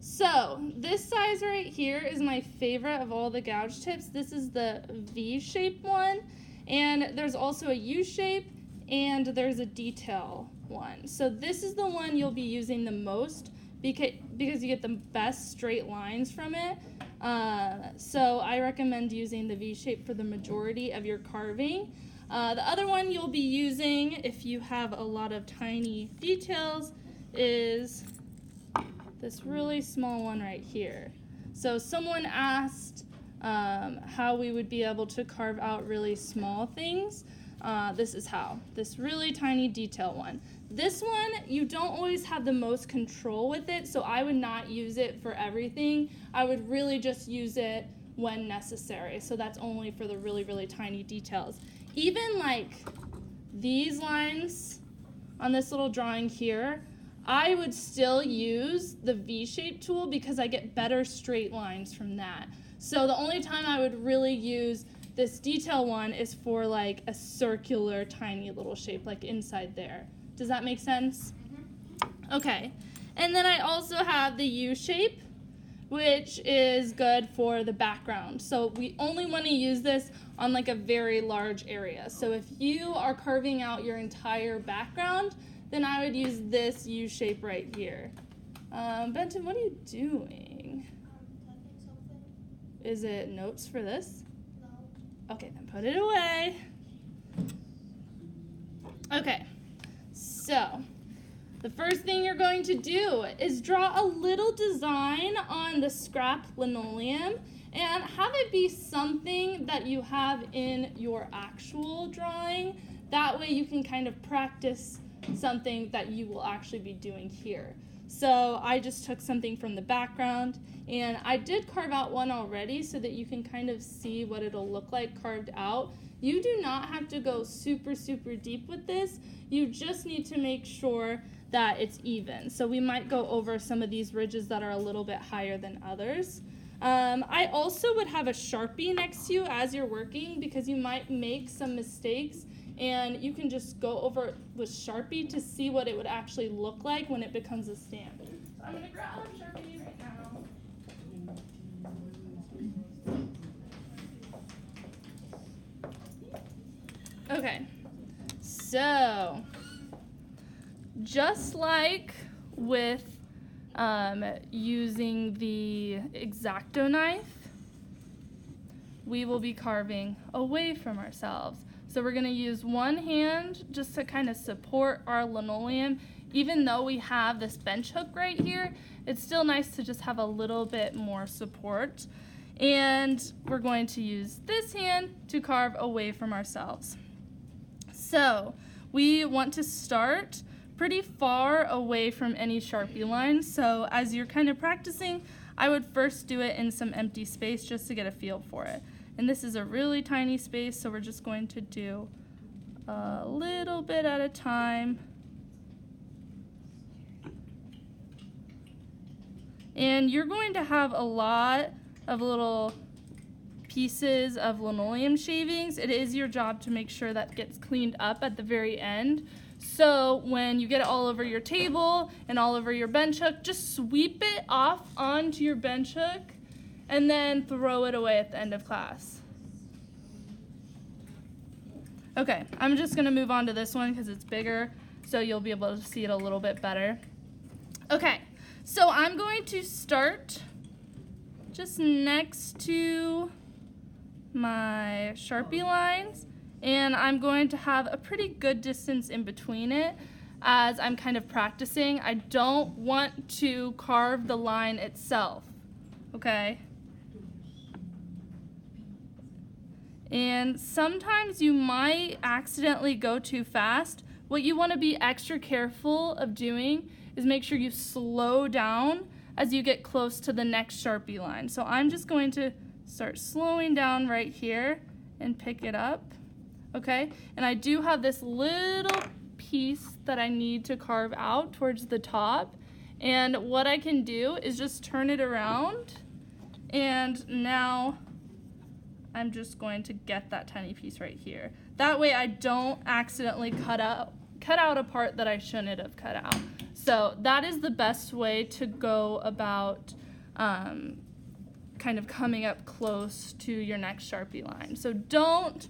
So this size right here is my favorite of all the gouge tips. This is the V-shaped one, and there's also a U-shape, and there's a detail one. So this is the one you'll be using the most because you get the best straight lines from it. So I recommend using the V-shape for the majority of your carving. The other one you'll be using if you have a lot of tiny details is this really small one right here. So someone asked how we would be able to carve out really small things. This is how, this really tiny detail one. This one, you don't always have the most control with it, so I would not use it for everything. I would really just use it when necessary. So that's only for the really, really tiny details. Even like these lines on this little drawing here, I would still use the V-shaped tool because I get better straight lines from that. So the only time I would really use this detail one is for like a circular tiny little shape like inside there. Does that make sense? Mm-hmm. Okay. And then I also have the U-shape, which is good for the background. So we only want to use this on like a very large area. So if you are carving out your entire background, then I would use this U-shape right here. Benton, what are you doing? Typing something. Is it notes for this? No. Okay, then put it away. Okay, so the first thing you're going to do is draw a little design on the scrap linoleum and have it be something that you have in your actual drawing. That way you can kind of practice something that you will actually be doing here. So I just took something from the background, and I did carve out one already so that you can kind of see what it'll look like carved out. You do not have to go super, super deep with this. You just need to make sure that it's even. So we might go over some of these ridges that are a little bit higher than others. I also would have a Sharpie next to you as you're working because you might make some mistakes, and you can just go over it with Sharpie to see what it would actually look like when it becomes a stamp. So I'm going to grab a Sharpie right now. Okay, so just like with using the X-Acto knife, we will be carving away from ourselves. So we're going to use one hand just to kind of support our linoleum. Even though we have this bench hook right here, it's still nice to just have a little bit more support. And we're going to use this hand to carve away from ourselves. So we want to start pretty far away from any Sharpie lines. So as you're kind of practicing, I would first do it in some empty space just to get a feel for it. And this is a really tiny space, so we're just going to do a little bit at a time. And you're going to have a lot of little pieces of linoleum shavings. It is your job to make sure that gets cleaned up at the very end. So when you get it all over your table and all over your bench hook, just sweep it off onto your bench hook and then throw it away at the end of class. Okay, I'm just gonna move on to this one because it's bigger, so you'll be able to see it a little bit better. Okay, so I'm going to start just next to my Sharpie lines, and I'm going to have a pretty good distance in between it as I'm kind of practicing. I don't want to carve the line itself, okay? And sometimes you might accidentally go too fast. What you want to be extra careful of doing is make sure you slow down as you get close to the next Sharpie line. So I'm just going to start slowing down right here and pick it up, okay? And I do have this little piece that I need to carve out towards the top. And what I can do is just turn it around, and now I'm just going to get that tiny piece right here. That way I don't accidentally cut cut out a part that I shouldn't have cut out. So that is the best way to go about kind of coming up close to your next Sharpie line. So don't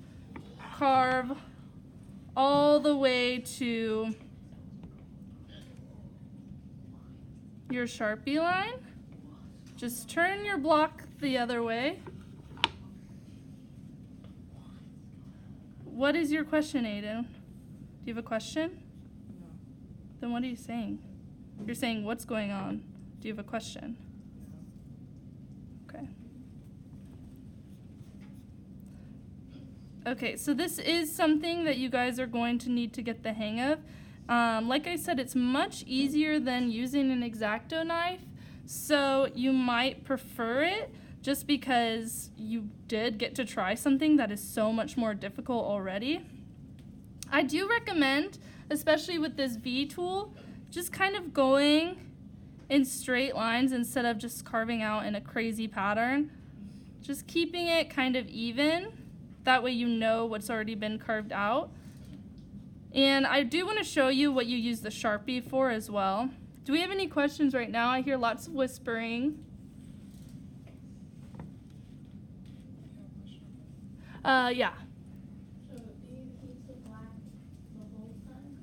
carve all the way to your Sharpie line. Just turn your block the other way. What is your question, Aiden? Do you have a question? No. Then what are you saying? You're saying what's going on. Do you have a question? Okay. Okay, so this is something that you guys are going to need to get the hang of. Like I said, it's much easier than using an X-Acto knife, so you might prefer it just because you did get to try something that is so much more difficult already. I do recommend, especially with this V tool, just kind of going in straight lines instead of just carving out in a crazy pattern. Just keeping it kind of even. That way you know what's already been carved out. And I do want to show you what you use the Sharpie for as well. Do we have any questions right now? I hear lots of whispering. Yeah. So do you use the black the whole time?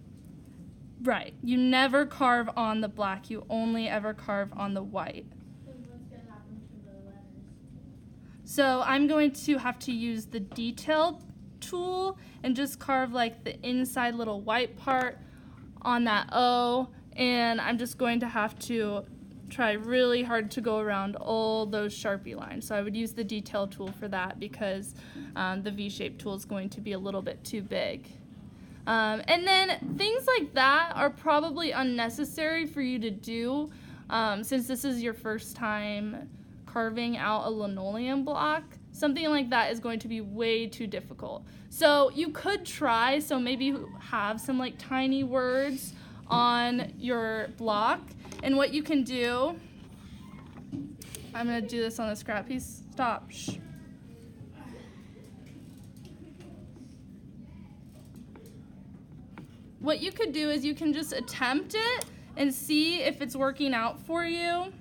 Right. You never carve on the black. You only ever carve on the white. Then what's going to happen to the letters? So I'm going to have to use the detail tool and just carve like the inside little white part on that O, and I'm just going to have to try really hard to go around all those Sharpie lines. So I would use the detail tool for that because the V-shape tool is going to be a little bit too big. And then things like that are probably unnecessary for you to do since this is your first time carving out a linoleum block. Something like that is going to be way too difficult. So you could try, so maybe have some like tiny words on your block. And what you can do, I'm gonna do this on the scrap piece. Stop. Shh. What you could do is you can just attempt it and see if it's working out for you.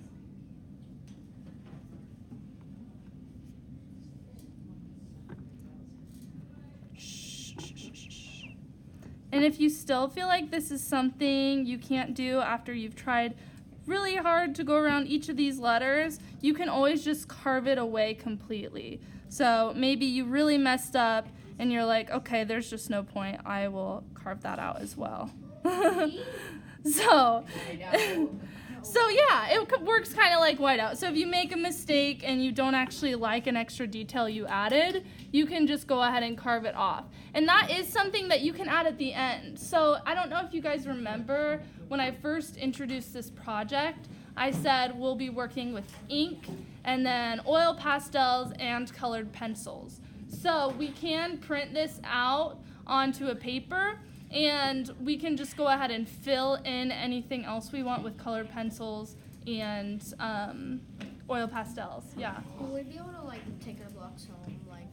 And if you still feel like this is something you can't do after you've tried really hard to go around each of these letters, you can always just carve it away completely. So maybe you really messed up and you're like, okay, there's just no point. I will carve that out as well. So yeah, it works kind of like whiteout. So if you make a mistake and you don't actually like an extra detail you added, you can just go ahead and carve it off. And that is something that you can add at the end. So I don't know if you guys remember when I first introduced this project, I said we'll be working with ink and then oil pastels and colored pencils. So we can print this out onto a paper and we can just go ahead and fill in anything else we want with colored pencils and oil pastels. Yeah. Will we be able to like take our blocks home like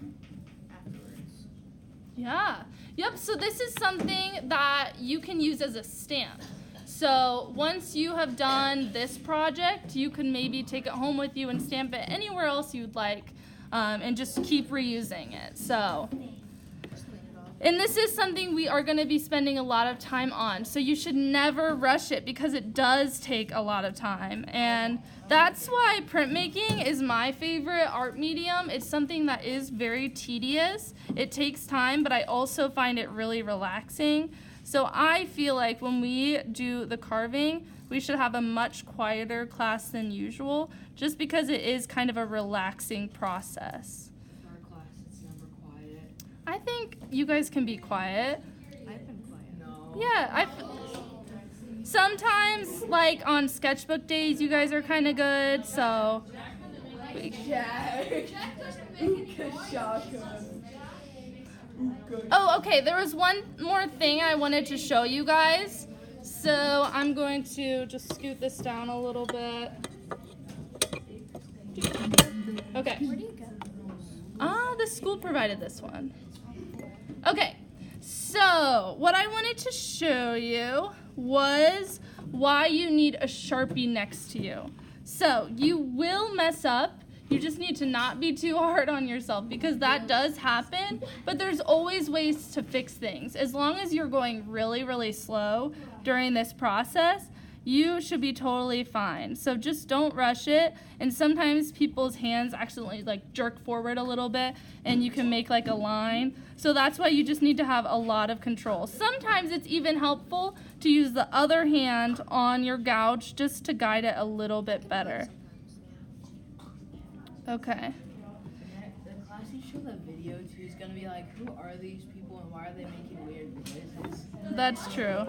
afterwards? Yeah. Yep. So this is something that you can use as a stamp. So once you have done this project, you can maybe take it home with you and stamp it anywhere else you'd like, and just keep reusing it. So. And this is something we are going to be spending a lot of time on. So you should never rush it because it does take a lot of time. And that's why printmaking is my favorite art medium. It's something that is very tedious. It takes time, but I also find it really relaxing. So I feel like when we do the carving, we should have a much quieter class than usual, just because it is kind of a relaxing process. I think you guys can be quiet. I've been quiet. No. Yeah, sometimes, like on sketchbook days, you guys are kind of good, so. Oh, okay, there was one more thing I wanted to show you guys. So I'm going to just scoot this down a little bit. Okay. Where do you go? The school provided this one. Okay, so So what I wanted to show you was why you need a Sharpie next to you. So you will mess up. You just need to not be too hard on yourself because that does happen, but there's always ways to fix things. As long as you're going really, really slow during this process, you should be totally fine. So just don't rush it. And sometimes people's hands accidentally like jerk forward a little bit and you can make like a line. So that's why you just need to have a lot of control. Sometimes it's even helpful to use the other hand on your gouge just to guide it a little bit better. Okay. The class you show that video to is gonna be like, who are these people and why are they making weird noises? That's true.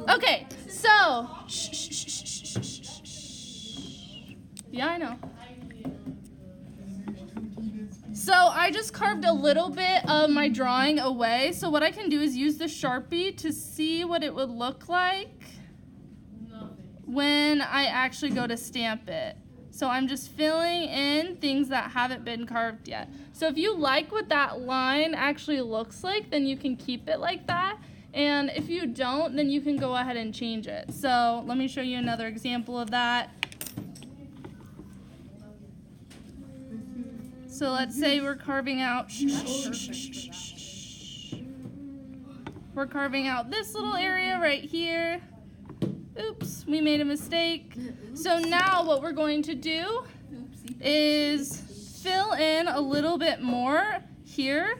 Okay, so yeah, I know. So I just carved a little bit of my drawing away. So what I can do is use the Sharpie to see what it would look like when I actually go to stamp it. So I'm just filling in things that haven't been carved yet. So if you like what that line actually looks like, then you can keep it like that. And if you don't, then you can go ahead and change it. So let me show you another example of that. So let's say we're carving out, we're carving out this little area right here. Oops, we made a mistake. So now what we're going to do is fill in a little bit more here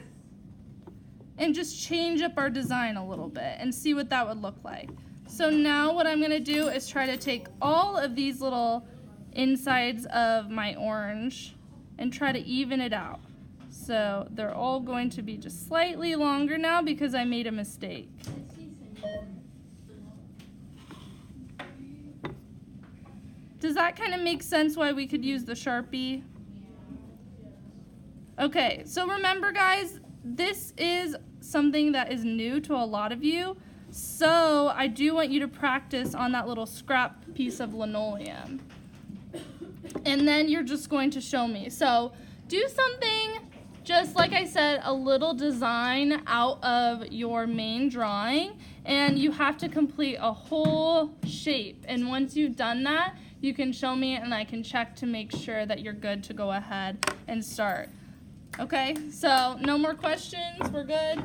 and just change up our design a little bit and see what that would look like. So now what I'm going to do is try to take all of these little insides of my orange and try to even it out. So they're all going to be just slightly longer now because I made a mistake. Does that kind of make sense why we could use the Sharpie? Okay, so remember guys, this is something that is new to a lot of you. So I do want you to practice on that little scrap piece of linoleum. And then you're just going to show me. So do something, just like I said, a little design out of your main drawing. And you have to complete a whole shape. And once you've done that, you can show me and I can check to make sure that you're good to go ahead and start. Okay, so no more questions, we're good?